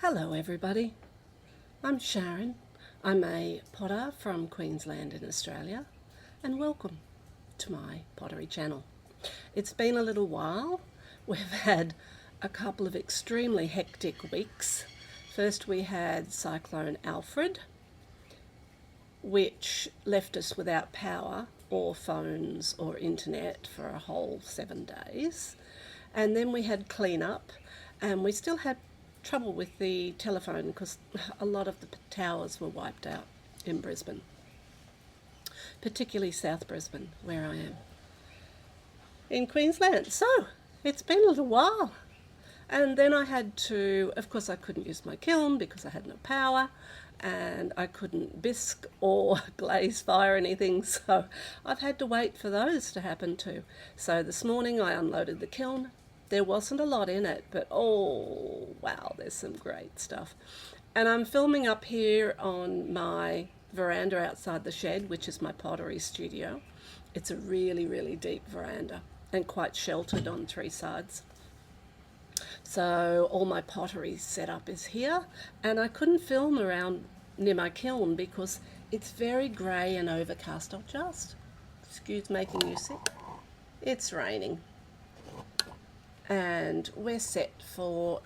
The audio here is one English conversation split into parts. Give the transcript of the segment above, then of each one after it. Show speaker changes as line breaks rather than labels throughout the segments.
Hello everybody, I'm Sharon. I'm a potter from Queensland in Australia and welcome to my pottery channel. It's been a little while. We've had a couple of extremely hectic weeks. First we had Cyclone Alfred, which left us without power or phones or internet for a whole 7 days. And then we had clean-up and we still had trouble with the telephone because a lot of the towers were wiped out in Brisbane, particularly South Brisbane, where I am in Queensland. So it's been a little while. And then I had to, of course I couldn't use my kiln because I had no power, and I couldn't bisque or glaze fire anything, so I've had to wait for those to happen too. So this morning I unloaded the kiln. There wasn't a lot in it, but oh wow, there's some great stuff. And I'm filming up here on my veranda outside the shed, which is my pottery studio. It's a really deep veranda and quite sheltered on 3 sides. So all my pottery setup is here, and I couldn't film around near my kiln because it's very grey and overcast. I'll just excuse making you sick. It's raining. And we're set for,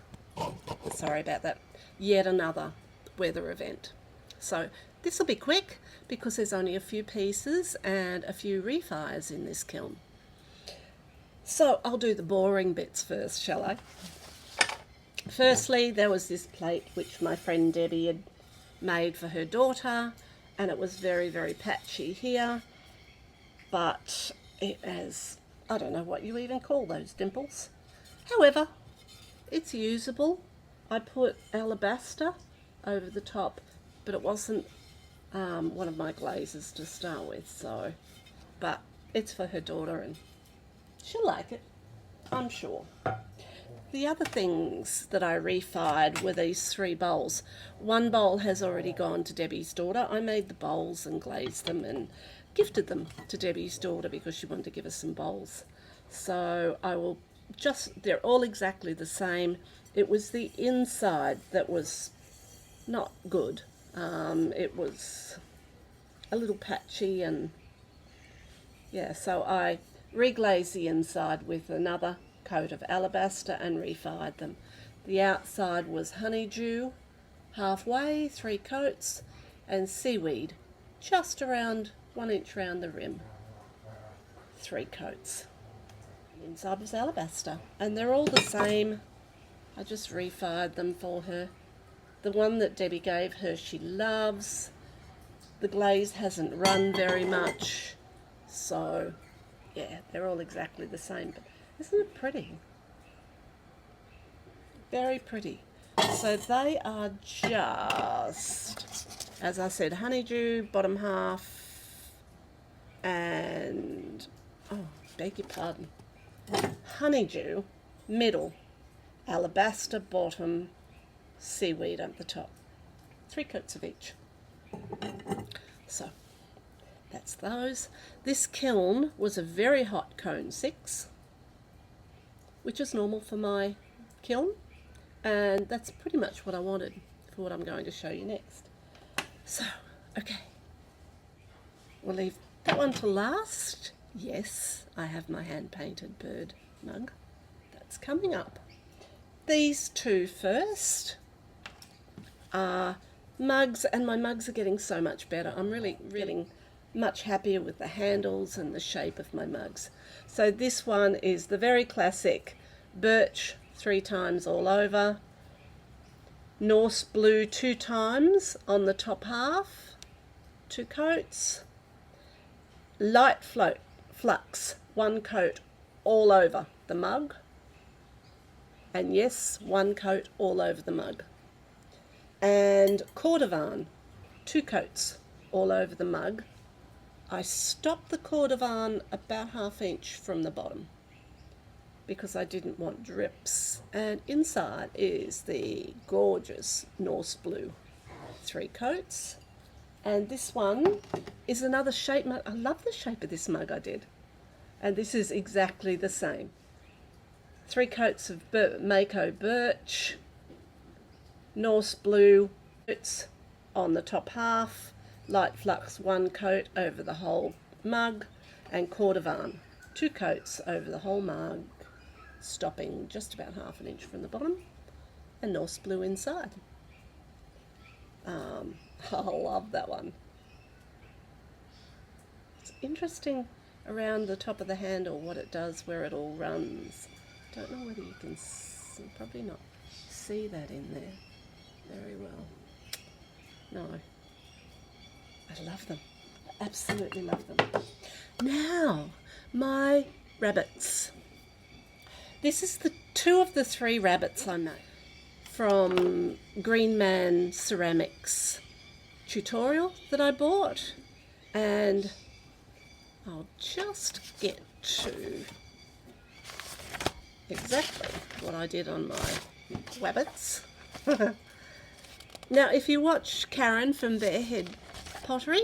sorry about that, yet another weather event. So this will be quick because there's only a few pieces and a few refires in this kiln. So I'll do the boring bits first, shall I? Firstly, there was this plate which my friend Debbie had made for her daughter, and it was very patchy here, but it has, I don't know what you even call those dimples. However, it's usable. I put alabaster over the top, but it wasn't one of my glazes to start with, so, but it's for her daughter and she'll like it, I'm sure. The other things that I refired were these 3 bowls. One bowl has already gone to Debbie's daughter. I made the bowls and glazed them and gifted them to Debbie's daughter because she wanted to give us some bowls. So I will they're all exactly the same. It was the inside that was not good. It was a little patchy, and yeah, so I reglazed the inside with another coat of alabaster and refired them. The outside was honeydew halfway, 3 coats, and seaweed just around 1 inch round the rim, 3 coats. Inside was alabaster, and they're all the same. I just refired them for her. The one that Debbie gave her she loves. The glaze hasn't run very much, so yeah, they're all exactly the same. But isn't it pretty? Very pretty. So they are just, as I said, honeydew bottom half, and oh, beg your pardon, honeydew middle, alabaster bottom, seaweed at the top. 3 coats of each. So that's those. This kiln was a very hot cone 6, which is normal for my kiln, and that's pretty much what I wanted for what I'm going to show you next. So, okay, we'll leave that one to last. Yes, I have my hand-painted bird mug. That's coming up. These 2 first are mugs, and my mugs are getting so much better. I'm really much happier with the handles and the shape of my mugs. So this one is the very classic birch 3 times all over, Norse blue 2 times on the top half, 2 coats, light flux 1 coat all over the mug, and yes, 1 coat all over the mug, and cordovan 2 coats all over the mug. I stopped the cordovan about ½ inch from the bottom because I didn't want drips, and inside is the gorgeous Norse blue 3 coats. And this one is another shape mug. I love the shape of this mug I did. And this is exactly the same. 3 coats of Mako birch, Norse blue coats on the top half, light flux 1 coat over the whole mug, and cordovan 2 coats over the whole mug, stopping just about ½ an inch from the bottom, and Norse blue inside. I love that one. It's interesting around the top of the handle what it does, where it all runs. Don't know whether you can probably not see that in there very well. No, I love them. I absolutely love them. Now, my rabbits. This is the 2 of the 3 rabbits I made from Green Man Ceramics tutorial that I bought, and I'll just get to exactly what I did on my wabbits. Now, if you watch Karen from Barehead Pottery,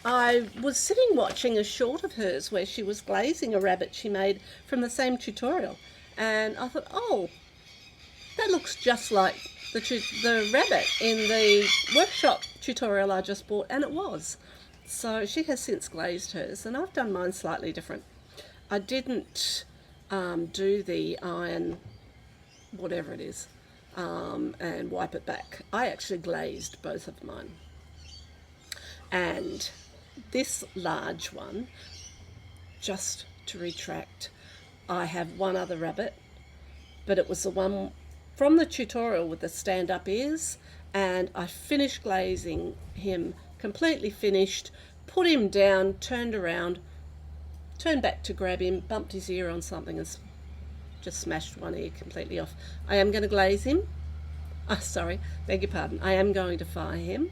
I was sitting watching a short of hers where she was glazing a rabbit she made from the same tutorial, and I thought, oh, that looks just like the rabbit in the workshop tutorial I just bought, and it was. So she has since glazed hers, and I've done mine slightly different. I didn't do the iron, whatever it is, and wipe it back. I actually glazed both of mine. And this large one, just to retract, I have one other rabbit, but it was the one from the tutorial with the stand-up ears, and I finished glazing him, completely finished, put him down, turned around, turned back to grab him, bumped his ear on something and just smashed one ear completely off. I am going to glaze him. Sorry, beg your pardon. I am going to fire him,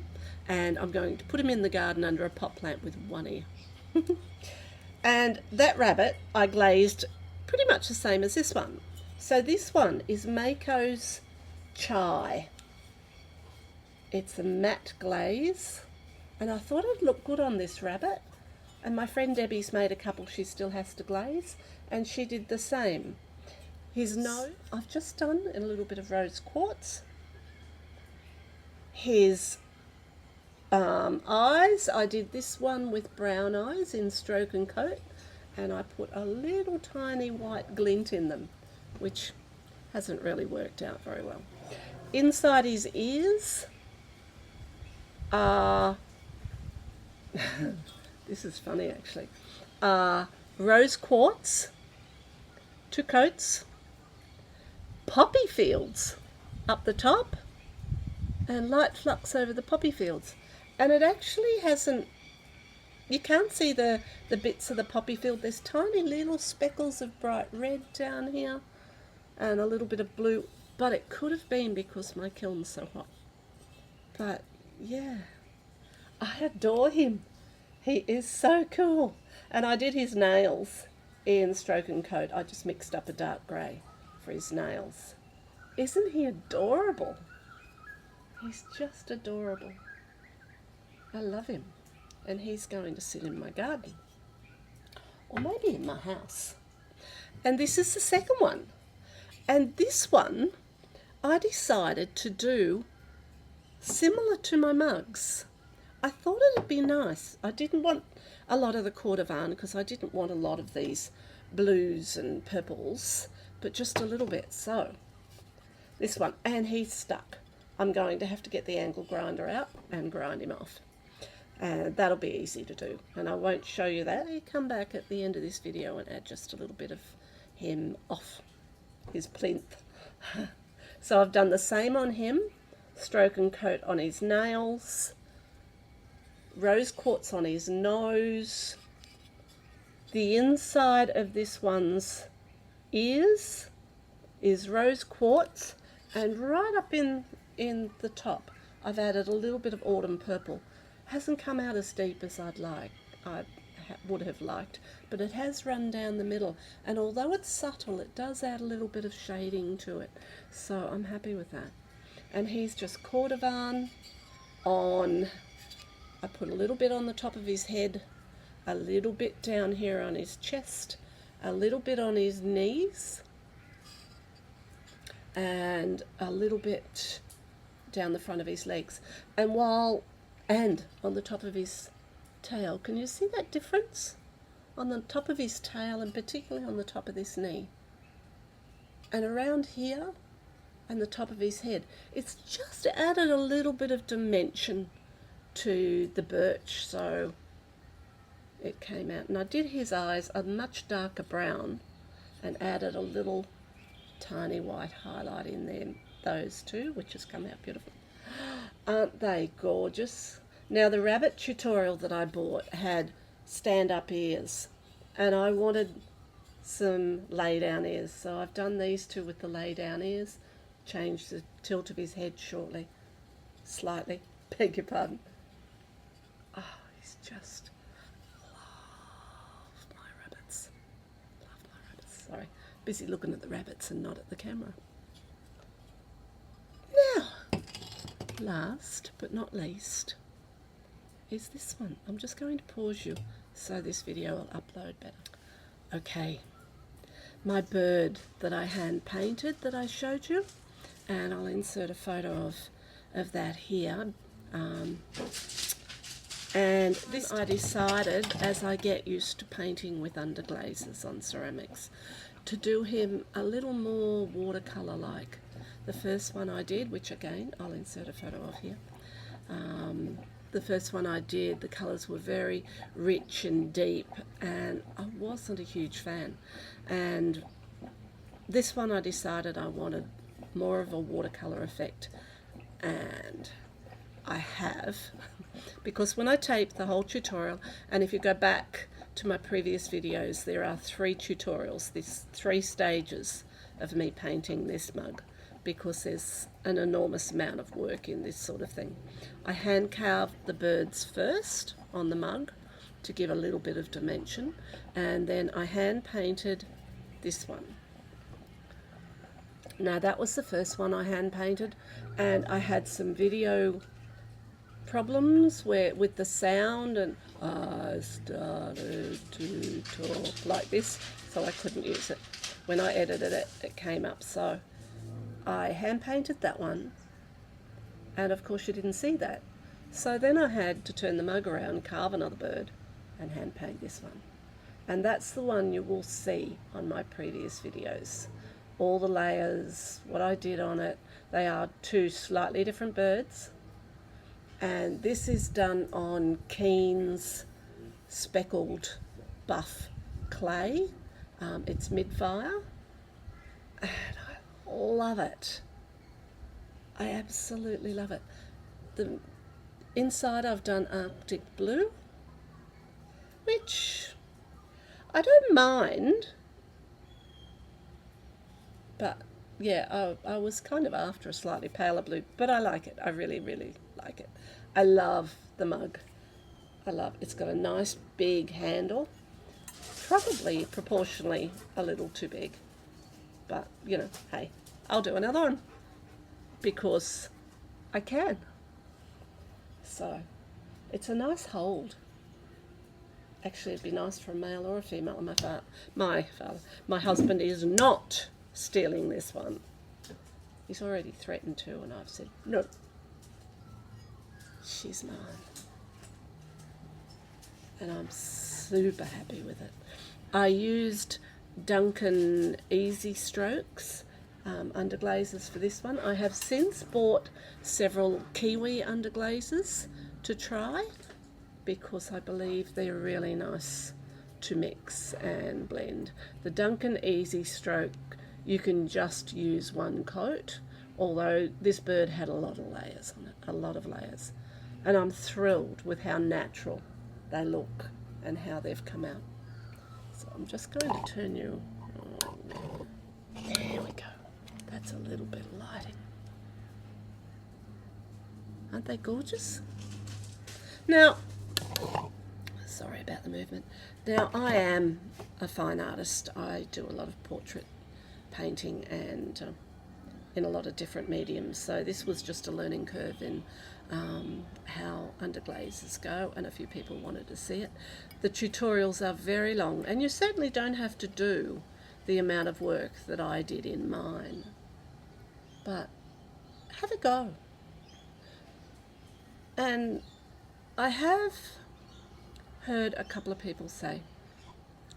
and I'm going to put him in the garden under a pot plant with one ear. And that rabbit I glazed pretty much the same as this one. So this one is Mako's Chai. It's a matte glaze, and I thought it'd look good on this rabbit. And my friend Debbie's made a couple she still has to glaze, and she did the same. His nose I've just done in a little bit of rose quartz. His eyes, I did this one with brown eyes in stroke and coat, and I put a little tiny white glint in them, which hasn't really worked out very well. Inside his ears are this is funny actually, rose quartz, 2 coats, poppy fields up the top, and light flux over the poppy fields. And it actually hasn't, you can't see the bits of the poppy field. There's tiny little speckles of bright red down here and a little bit of blue, but it could have been because my kiln's so hot. But yeah, I adore him. He is so cool. And I did his nails in stroke and coat. I just mixed up a dark grey for his nails. Isn't he adorable? He's just adorable. I love him. And he's going to sit in my garden. Or maybe in my house. And this is the second one. And this one I decided to do similar to my mugs. I thought it'd be nice. I didn't want a lot of the cordovan because I didn't want a lot of these blues and purples, but just a little bit. So this one, and he's stuck. I'm going to have to get the angle grinder out and grind him off. And that'll be easy to do, and I won't show you that. You come back at the end of this video and add just a little bit of him off his plinth. So I've done the same on him, stroke and coat on his nails, rose quartz on his nose, the inside of this one's ears is rose quartz, and right up in the top I've added a little bit of autumn purple. Hasn't come out as deep as I would have liked, but it has run down the middle, and although it's subtle, it does add a little bit of shading to it, so I'm happy with that. And he's just cordovan on, I put a little bit on the top of his head, a little bit down here on his chest, a little bit on his knees, and a little bit down the front of his legs, and on the top of his tail. Can you see that difference? On the top of his tail, and particularly on the top of this knee. And around here, and the top of his head. It's just added a little bit of dimension to the birch, so it came out. And I did his eyes a much darker brown and added a little tiny white highlight in there, those two, which has come out beautiful. Aren't they gorgeous? Now, the rabbit tutorial that I bought had stand-up ears, and I wanted some lay-down ears, so I've done these two with the lay-down ears. Changed the tilt of his head slightly, beg your pardon. Oh, he's just love my rabbits. Sorry, busy looking at the rabbits and not at the camera. Now, last but not least is this one. I'm just going to pause you so this video will upload better. Okay, my bird that I hand painted that I showed you, and I'll insert a photo of that here. And this I decided, as I get used to painting with underglazes on ceramics, to do him a little more watercolour like. The first one I did, which again I'll insert a photo of here, the first one I did, the colours were very rich and deep, and I wasn't a huge fan. And this one I decided I wanted more of a watercolour effect, and I have, because when I taped the whole tutorial, and if you go back to my previous videos, there are 3 tutorials, there's 3 stages of me painting this mug, because there's an enormous amount of work in this sort of thing. I hand carved the birds first on the mug to give a little bit of dimension, and then I hand painted this one. Now, that was the first one I hand painted, and I had some video problems with the sound, and I started to talk like this, so I couldn't use it. When I edited it, it came up, so I hand painted that one, and of course you didn't see that. So then I had to turn the mug around, carve another bird, and hand paint this one. And that's the one you will see on my previous videos. All the layers, what I did on it. They are 2 slightly different birds, and this is done on Keen's speckled buff clay. It's mid-fire, and I love it. I absolutely love it. The inside I've done Arctic blue, which I don't mind, but yeah, I was kind of after a slightly paler blue, but I like it. I really, really like it. I love the mug. It's got a nice big handle, probably proportionally a little too big, but you know, hey, I'll do another one because I can. So it's a nice hold. Actually, it'd be nice for a male or a female. My husband is not stealing this one. He's already threatened to, and I've said no. She's mine, and I'm super happy with it. I used Duncan Easy Strokes underglazes for this one. I have since bought several Kiwi underglazes to try, because I believe they're really nice to mix and blend. The Duncan Easy Stroke, you can just use one coat, although this bird had a lot of layers on it, a lot of layers. And I'm thrilled with how natural they look and how they've come out. So I'm just going to turn you, there we go. That's a little bit of lighting. Aren't they gorgeous? Now, sorry about the movement. Now, I am a fine artist. I do a lot of portrait painting and in a lot of different mediums. So this was just a learning curve in how underglazes go, and a few people wanted to see it. The tutorials are very long, and you certainly don't have to do the amount of work that I did in mine. But have a go. And I have heard a couple of people say,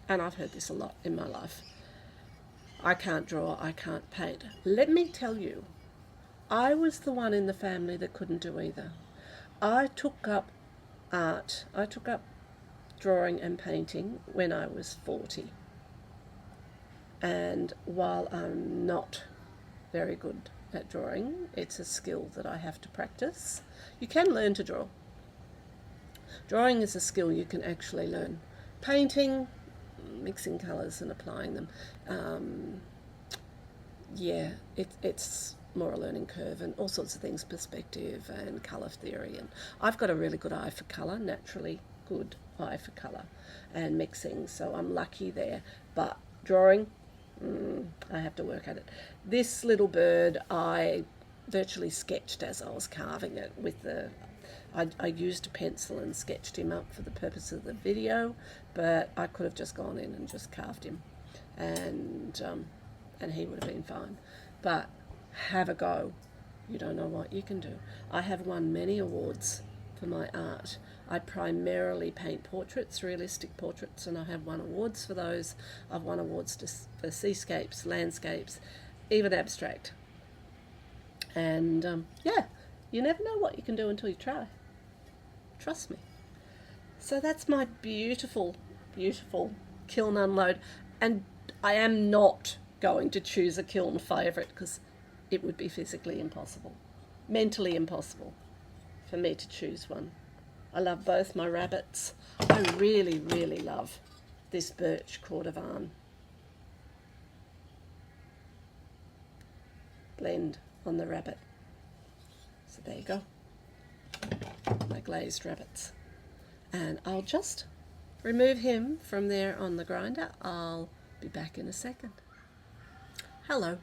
and I've heard this a lot in my life, I can't draw, I can't paint. Let me tell you, I was the one in the family that couldn't do either. I took up art, I took up drawing and painting when I was 40. And while I'm not very good at drawing, it's a skill that I have to practice. You can learn to draw. Drawing is a skill you can actually learn. Painting, mixing colours and applying them, yeah, it's more a learning curve and all sorts of things, perspective and colour theory. And I've got a really good eye for colour, naturally good eye for colour and mixing, so I'm lucky there. But drawing, I have to work at it. This little bird I virtually sketched as I was carving it with the I used a pencil and sketched him up for the purpose of the video, but I could have just gone in and just carved him, and he would have been fine. But have a go. You don't know what you can do. I have won many awards for my art. I primarily paint portraits, realistic portraits, and I have won awards for those. I've won awards for seascapes, landscapes, even abstract. And yeah, you never know what you can do until you try. Trust me. So that's my beautiful, beautiful kiln unload. And I am not going to choose a kiln favourite because it would be physically impossible, mentally impossible for me to choose one. I love both my rabbits. I really, really love this birch cordovan blend on the rabbit. So there you go, my glazed rabbits. And I'll just remove him from there on the grinder. I'll be back in a second. Hello.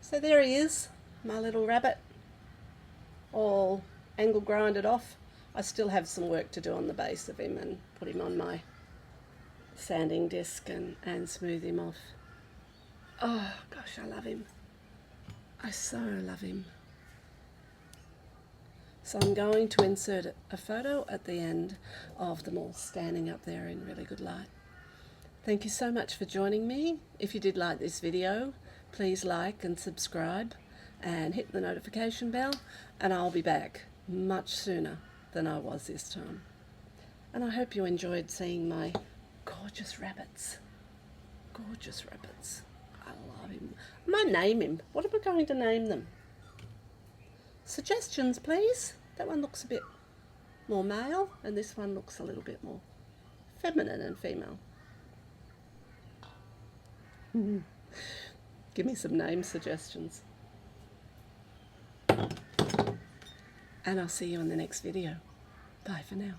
So there he is, my little rabbit, all angle grinded off. I still have some work to do on the base of him and put him on my sanding disc and smooth him off. Oh gosh, I love him. I so love him. So I'm going to insert a photo at the end of them all standing up there in really good light. Thank you so much for joining me. If you did like this video, please like and subscribe and hit the notification bell, and I'll be back much sooner than I was this time. And I hope you enjoyed seeing my gorgeous rabbits. Gorgeous rabbits. I love him. I might name him. What am I going to name them? Suggestions, please. That one looks a bit more male, and this one looks a little bit more feminine and female. Give me some name suggestions. And I'll see you in the next video. Bye for now.